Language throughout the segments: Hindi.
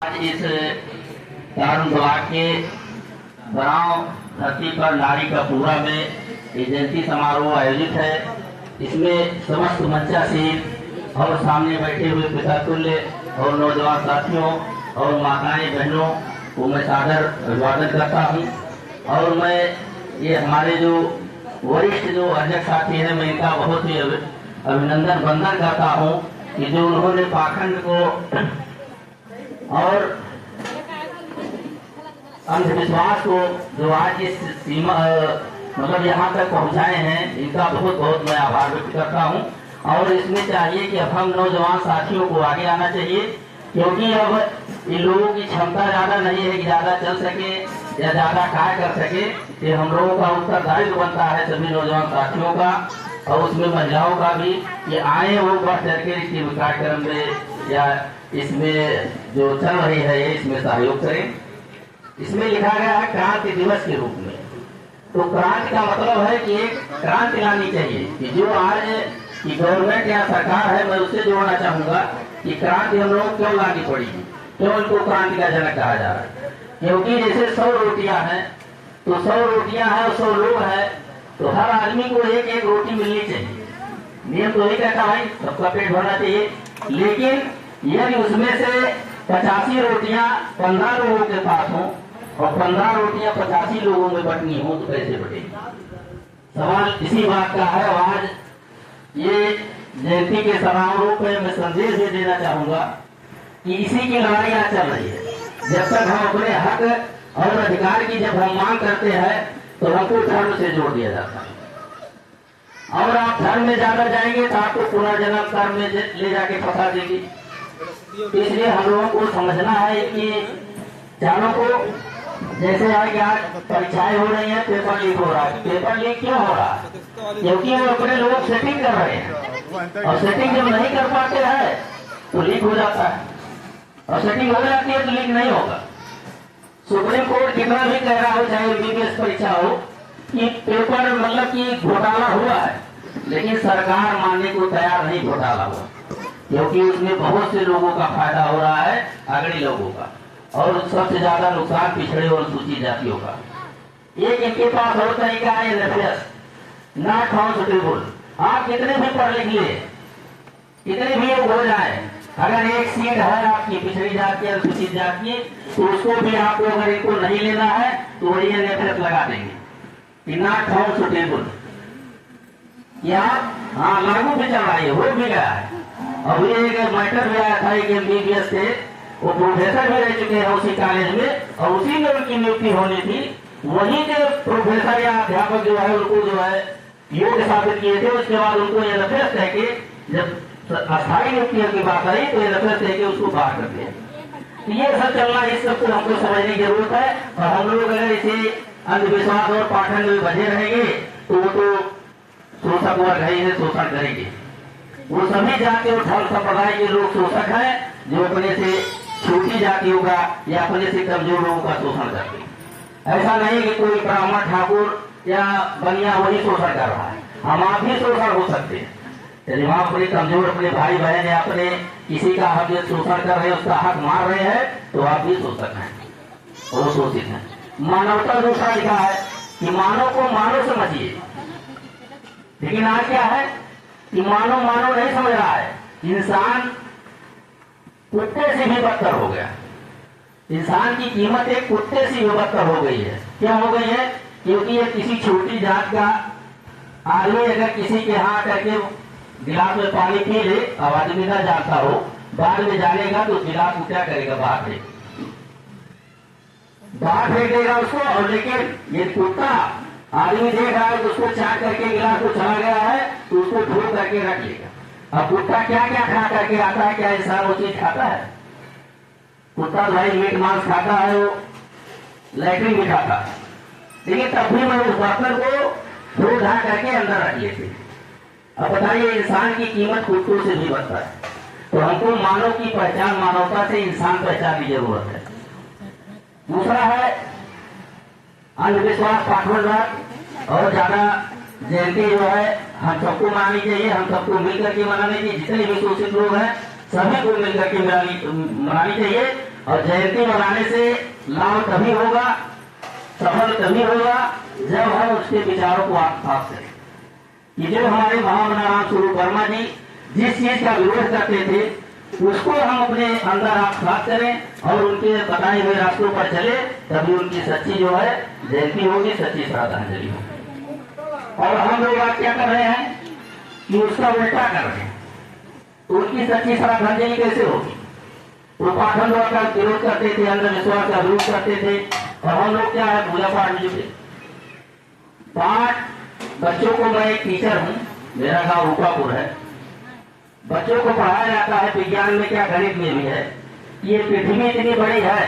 आज इस दारुण सभा के बनाव धरती पर नारी का पूरा में ये जयंती समारोह आयोजित है। इसमें समस्त मंचासीन और सामने बैठे हुए पिता तुल्य और नौजवान साथियों और माताएं बहनों को मैं सादर अभिवादन करता हूं। और मैं ये हमारे जो वरिष्ठ जो अध्यक्ष साथी हैं, मैं इनका बहुत ही अभिनंदन वंदन करता हूं कि जो उन्होंने पाखंड को और अंधविश्वास को जो आज इस सीमा मतलब यहाँ तक पहुँचाए हैं, इनका बहुत बहुत मैं आभार व्यक्त करता हूँ। और इसमें चाहिए कि अब हम नौजवान साथियों को आगे आना चाहिए, क्योंकि अब इन लोगों की क्षमता ज्यादा नहीं है कि ज्यादा चल सके या ज्यादा कार्य कर सके। ये हम लोगों का उत्तरदायित्व बनता है सभी नौजवान साथियों का और उसमें महिलाओं का भी, कि आए वो बढ़ चढ़ के इस कार्यक्रम में या इसमें जो चल रही है इसमें सहयोग करें। इसमें लिखा गया है क्रांति दिवस के रूप में। तो क्रांति का मतलब है कि एक क्रांति लानी चाहिए कि जो आज की गवर्नमेंट या सरकार है, मैं उससे जोड़ना चाहूंगा कि क्रांति हम लोग क्यों लानी पड़ेगी, क्यों इनको क्रांति का जनक कहा जा रहा है। क्योंकि जैसे 100 रोटियां हैं तो 100 रोटियां हैं और 100 लोग हैं, तो हर आदमी को एक एक रोटी मिलनी चाहिए। नियम तो यही कहता है सबका पेट भरना चाहिए। लेकिन यदि उसमें से 85 रोटियां 15 लोगों के पास हो और 15 रोटियां 85 लोगों में बटनी हो तो कैसे बटेगी। सवाल इसी बात का है। आज ये जयंती के समारोह पे मैं संदेश भी देना चाहूंगा कि इसी की लड़ाई आज चल रही है। जब तक हम अपने हक और अधिकार की जब हम मांग करते हैं तो हमको धर्म से जोड़ दिया जाता है। और आप धर्म में ज्यादा जाएंगे तो आपको पुनर्जन्म कर्म में ले जाके फंसा देगी। इसलिए हम लोगों को समझना है कि चारों को, जैसे है कि आज परीक्षाएं हो रही है, पेपर लीक हो रहा है। पेपर लीक क्यों हो रहा है? क्योंकि वो अपने लोग सेटिंग कर रहे हैं और सेटिंग जब नहीं कर पाते हैं तो लीक हो जाता है, और सेटिंग हो जाती है तो लीक नहीं होगा। सुप्रीम कोर्ट कितना भी कह रहा हो, चाहे एमबीबीएस परीक्षा हो, कि पेपर मतलब कि घोटाला हुआ है, लेकिन सरकार मानने को तैयार नहीं घोटाला हुआ, क्योंकि उसमें बहुत से लोगों का फायदा हो रहा है, अगड़े लोगों का, और सबसे ज्यादा नुकसान पिछड़े और सूची जातियों का। एक इनके पास और तरीका है NFS, नॉट फाउंड सुटेबल। आप कितने भी पढ़ लिख लिए, कितने भी हो जाए, अगर एक सीट है आपकी पिछड़ी जाति या सूचित जाति, तो उसको भी आपको अगर इनको नहीं लेना है तो वही NFS लगा देंगे कि नॉट फाउंड सुटेबल। या हाँ, लागू भी चल रहा है, हो भी गया है। अब ये एक मैटर भी आया था एक MBBS से, वो प्रोफेसर भी रह चुके हैं उसी कॉलेज में, और उसी में उनकी नियुक्ति होनी थी। वही जो प्रोफेसर या अध्यापक जो है उनको जो है योग्य साबित किए थे, उसके बाद उनको NFS कह के, जब अस्थायी नियुक्तियों की बात आई तो NFS कह के उसको बाहर कर दिया। तो ये सब चलना, इस सब को हमको समझने की जरूरत है। और हम लोग अगर इसे अंधविश्वास और पाखंड में बजे रहेंगे तो वो तो शोषक वर्ग है, शोषण करेंगे। वो सभी जाति और धर्म संप्रदाय के लोग शोषक हैं, जो अपने से छोटी जातियों का या अपने से कमजोर लोगों का शोषण करते हैं। ऐसा नहीं कि कोई ब्राह्मण ठाकुर या बनिया वही शोषण कर रहा है, हम आप भी शोषण हो सकते हैं। यदि हम अपने कमजोर अपने भाई बहन या अपने किसी का हक शोषण कर रहे हैं, उसका हक मार रहे हैं, तो आप भी शोषक हैं, वो शोषित है। मानवता दूसरा लिखा है कि मानव को मानव समझिए, लेकिन आज क्या है कि मानव मानव नहीं समझ रहा है। इंसान कुत्ते से भी बदतर हो गया। इंसान की कीमत एक कुत्ते से भी बदतर हो गई है। क्या हो गई है? क्योंकि ये किसी छोटी जात का आदमी अगर किसी के यहाँ करके गिलास में पानी पी ले, अब आदमी ना जानता हो, बाद में जानेगा तो गिलास को क्या करेगा, बाहर फेंक देगा उसको। और लेकिन ये कुत्ता आदमी देख रहा है तो उसको चाट करके गिलास को चला गया है तो उसको धो करके रख लेगा। अब कुत्ता क्या क्या खा करके आता है, क्या इंसान वो चीज खाता है? कुत्ता भाई मीट मांस खाता है, वो लैट्रिन भी खाता है, लेकिन तब भी मैं उस बर्तन को धो धा करके अंदर रख लेते। अब बताइए, इंसान की कीमत कुत्तों से भी बढ़ता है। तो हमको मानव की पहचान, मानवता से इंसान पहचान की जरूरत है। दूसरा है अंधविश्वास, पाखंडवाद। और ज्यादा जयंती जो है हम सबको मनानी चाहिए, हम सबको मिलकर के मनानी चाहिए। जितने भी शोषित लोग हैं सभी को मिलकर के मनानी चाहिए। और जयंती मनाने से लाभ तभी होगा, सफल तभी होगा जब हम उसके विचारों को आत्मसात करें। कि जो हमारे महामनाराम स्वरूप वर्मा जी जिस चीज का विरोध करते थे उसको हम अपने अंदर आत्मसात करें और उनके बताए हुए रास्तों पर चले, तभी उनकी सच्ची जो है जयंती होगी, सच्ची श्रद्धांजलि होगी। और हम लोग आज क्या कर रहे हैं कि उसका उल्टा कर रहे हैं। तो उनकी सच्ची श्रद्धांजलि कैसे होगी? वो पाखंड का विरोध करते थे, अंधविश्वास का विरोध करते थे, और हम लोग क्या है पूजा पाठ में जुटे। पाठ बच्चों को, मैं एक टीचर हूँ, मेरा गांव रूपापुर है, बच्चों को पढ़ाया जाता है विज्ञान में क्या गणित में भी है। ये पृथ्वी इतनी बड़ी है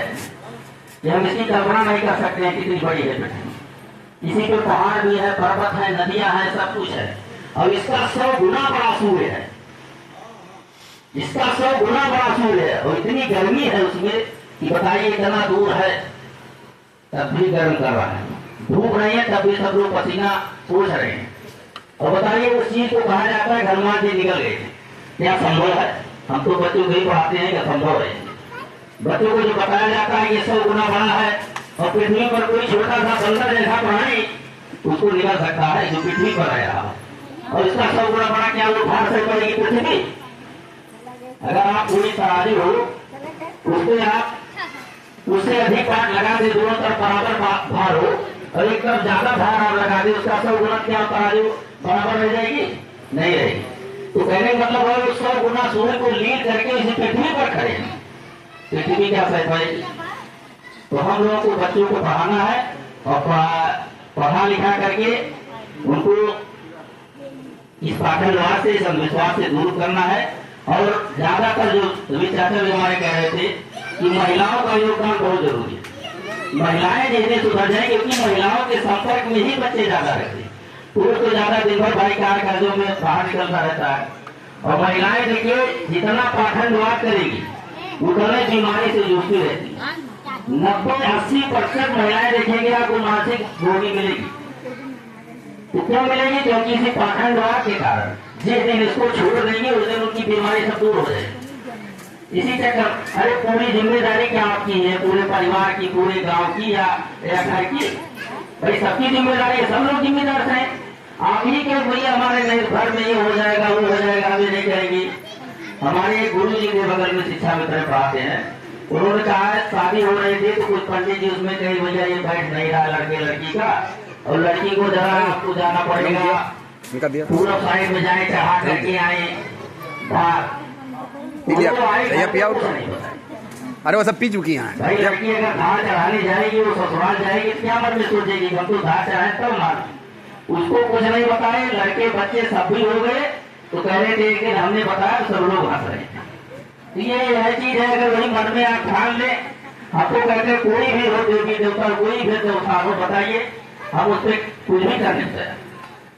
कि हम इसकी कल्पना नहीं कर सकते हैं कितनी बड़ी है पृथ्वी। इसी पे पहाड़ भी है, पर्वत है, नदियां हैं, सब कुछ है, और इसका 100 गुना बड़ा सूर्य है, इसका 100 गुना बड़ा सूर्य है, और इतनी गर्मी है उसमें कि बताइए इतना दूर है तब भी गर्म कर रहा है, धूप नहीं है तब भी सब लोग पसीना सोच रहे हैं। और बताइए उस चीज को कहा जाता है हनुमान जी निकल गए, क्या संभव है? हम तो बच्चों को ही पढ़ाते हैं कि संभव है। बच्चों को जो बताया जाता है ये 100 गुना बड़ा है, और पृथ्वी पर कोई छोटा सा बंदर जैसा प्राणी उसको निकल सकता है जो पृथ्वी पर है, और इसका 100 गुना बड़ा क्या वो भार से पड़ेगी पृथ्वी? अगर आप पूरी तराजू हो उससे आप उससे अधिक पाठ लगा दे, दोनों तरफ बराबर भार हो, और एक तरफ ज्यादा भार आप लगा दे, उसका 100 गुना क्या तराजू बराबर रह जाएगी? नहीं रहेगी। तो कहने का मतलब है 100 गुना सूर्य को लीड करके इसे पृथ्वी पर खड़े हैं, पृथ्वी क्या सह पाएगी? तो हम लोगों को बच्चों को पढ़ाना है, और पढ़ा लिखा करके उनको इस पाठनवाद से, इस अंधविश्वास से दूर करना है। और ज्यादातर जो रवि चाचा भी हमारे कह रहे थे कि महिलाओं का योगदान बहुत जरूरी है। महिलाएं जितने सुधर जाए, क्योंकि महिलाओं के संपर्क में ही बच्चे ज्यादा रहते हैं। पुरुष तो ज्यादा दिन भर भाई कार्यों में बाहर निकलता रहता है, और महिलाएं देखिए जितना पाखंडवाद करेगी उतने बीमारी से जूझती रहती है। 90-80% महिलाएं देखेंगे आपको मानसिक रोगी मिलेगी। तो क्यों मिलेगी? क्योंकि इसी पाखंडवाद के कारण जिस दिन इसको छोड़ देंगे उस दिन उनकी बीमारी सब दूर हो जाएगी। इसी चक्कर, अरे पूरी जिम्मेदारी क्या आपकी है? पूरे परिवार की, पूरे गांव की, या घर की? भाई सबकी जिम्मेदारी है, सब लोग जिम्मेदार हैं। आप ही क्यों भैया हमारे घर में ये हो जाएगा, वो हो जाएगा, हमें नहीं करेंगी। हमारे एक गुरु जी के बगल में शिक्षा मित्र पढ़ाते हैं, उन्होंने कहा शादी हो रही थी तो कुछ पंडित जी उसमें कहीं भैया ये बैठ नहीं रहा लड़के लड़की का, और लड़की को जरा आपको जाना पड़ेगा पूरा साइड में जाए, चढ़ा करके आए बाहर। अरे वो सब पी चुकी हैं भाई। लड़की अगर धार चढ़ाने जाएगी, वो ससुराल जाएगी, क्या मन में सोचेगी हम तो धार चढ़ाए तब मार। उसको कुछ नहीं बताए, लड़के बच्चे सब भी हो गए, तो कह रहे थे कि हमने बताया तो सब लोग हंस रहे थे। ये यह चीज है, अगर वही मन में आप ठान ले, आपको कहते कोई भी हो देवी देवता, कोई भी देवता हो, बताइए हम उस पर कुछ भी कर देते हैं,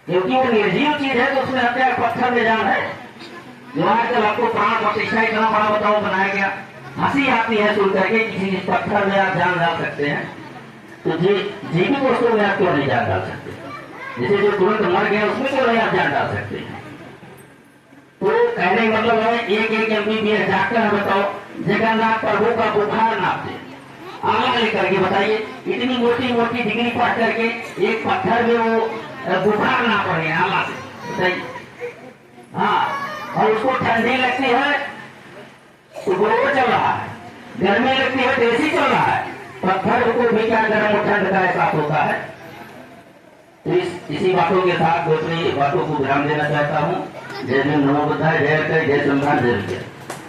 क्योंकि वो निर्जीव चीज है, तो उसमें हत्या पत्थर में जान है। जो आजकल आपको प्राण प्रतिष्ठा इतना बड़ा बताओ बनाया गया, हंसी आती है सुन करके, किसी पत्थर में आप जान डाल सकते हैं, तो जीवित वस्तु में आप क्यों नहीं जान डाल सकते? जैसे जो तुरंत मर गया उसमें क्यों नहीं आप जान डाल सकते हैं? तो कहने का मतलब है एक MBBS डॉक्टर है, बताओ जगन्नाथ प्रभु का बुखार नापते आग लेकर के, बताइए इतनी मोटी मोटी डिग्री पढ़ करके एक पत्थर में वो बुखार नाप रहे हैं आला से, बताइए। हाँ, और उसको ठंडी लगती है तो गोबर चल रहा है, गर्मी लगती है तो एसी चल रहा है, पत्थर को भी क्या गर्म और ठंड का एहसास होता है। तो इसी बातों के साथ दूसरी बातों को ध्यान देना चाहता हूँ। जय भीम, नमो बुद्धाय, जय संविधान, जय विजय।